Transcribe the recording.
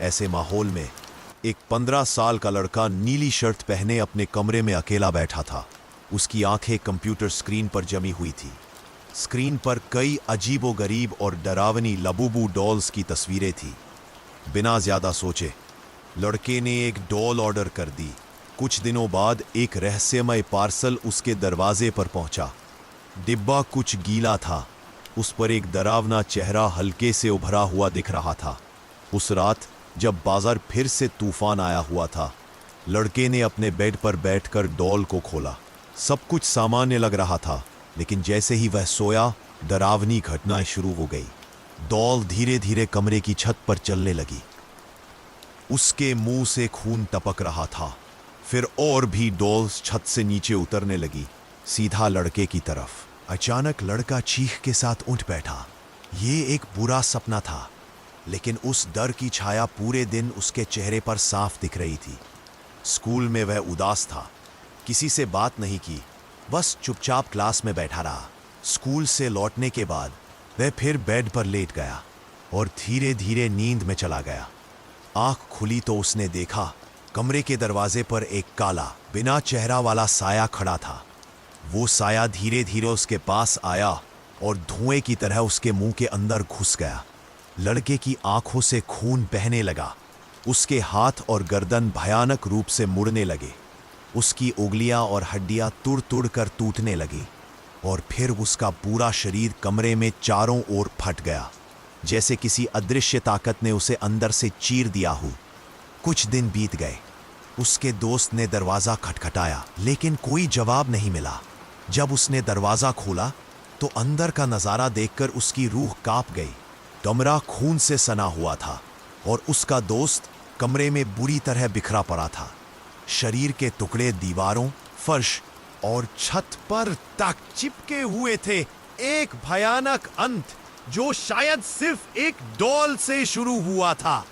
ऐसे माहौल में एक 15 साल का लड़का नीली शर्ट पहने अपने कमरे में अकेला बैठा था। उसकी आंखें कंप्यूटर स्क्रीन पर जमी हुई थी। स्क्रीन पर कई अजीबोगरीब और डरावनी लबूबू डॉल्स की तस्वीरें थी। बिना ज्यादा सोचे लड़के ने एक डॉल ऑर्डर कर दी। कुछ दिनों बाद एक रहस्यमय पार्सल उसके दरवाजे पर पहुंचा। डिब्बा कुछ गीला था। उस पर एक डरावना चेहरा हल्के से उभरा हुआ दिख रहा था। उस रात जब बाजार फिर से तूफान आया हुआ था, लड़के ने अपने बेड पर बैठकर डॉल को खोला। सब कुछ सामान्य लग रहा था, लेकिन जैसे ही वह सोया, डरावनी घटनाएं शुरू हो गई। डॉल धीरे धीरे कमरे की छत पर चलने लगी। उसके मुंह से खून टपक रहा था। फिर और भी डॉल्स छत से नीचे उतरने लगी, सीधा लड़के की तरफ। अचानक लड़का चीख के साथ उठ बैठा। ये एक बुरा सपना था, लेकिन उस डर की छाया पूरे दिन उसके चेहरे पर साफ दिख रही थी। स्कूल में वह उदास था, किसी से बात नहीं की, बस चुपचाप क्लास में बैठा रहा। स्कूल से लौटने के बाद वह फिर बेड पर लेट गया और धीरे धीरे नींद में चला गया। आंख खुली तो उसने देखा कमरे के दरवाजे पर एक काला, बिना चेहरा वाला साया खड़ा था। वो साया धीरे धीरे उसके पास आया और धुएं की तरह उसके मुंह के अंदर घुस गया। लड़के की आंखों से खून बहने लगा। उसके हाथ और गर्दन भयानक रूप से मुड़ने लगे। उसकी उंगलियां और हड्डियां तुड़ तुड़ कर टूटने लगी और फिर उसका पूरा शरीर कमरे में चारों ओर फट गया, जैसे किसी अदृश्य ताकत ने उसे अंदर से चीर दिया हो। कुछ दिन बीत गए। उसके दोस्त ने दरवाजा खटखटाया, लेकिन कोई जवाब नहीं मिला। जब उसने दरवाजा खोला तो अंदर का नजारा देखकर उसकी रूह कांप गई। कमरा खून से सना हुआ था और उसका दोस्त कमरे में बुरी तरह बिखरा पड़ा था। शरीर के टुकड़े दीवारों, फर्श और छत पर तक चिपके हुए थे। एक भयानक अंत जो शायद सिर्फ एक डॉल से शुरू हुआ था।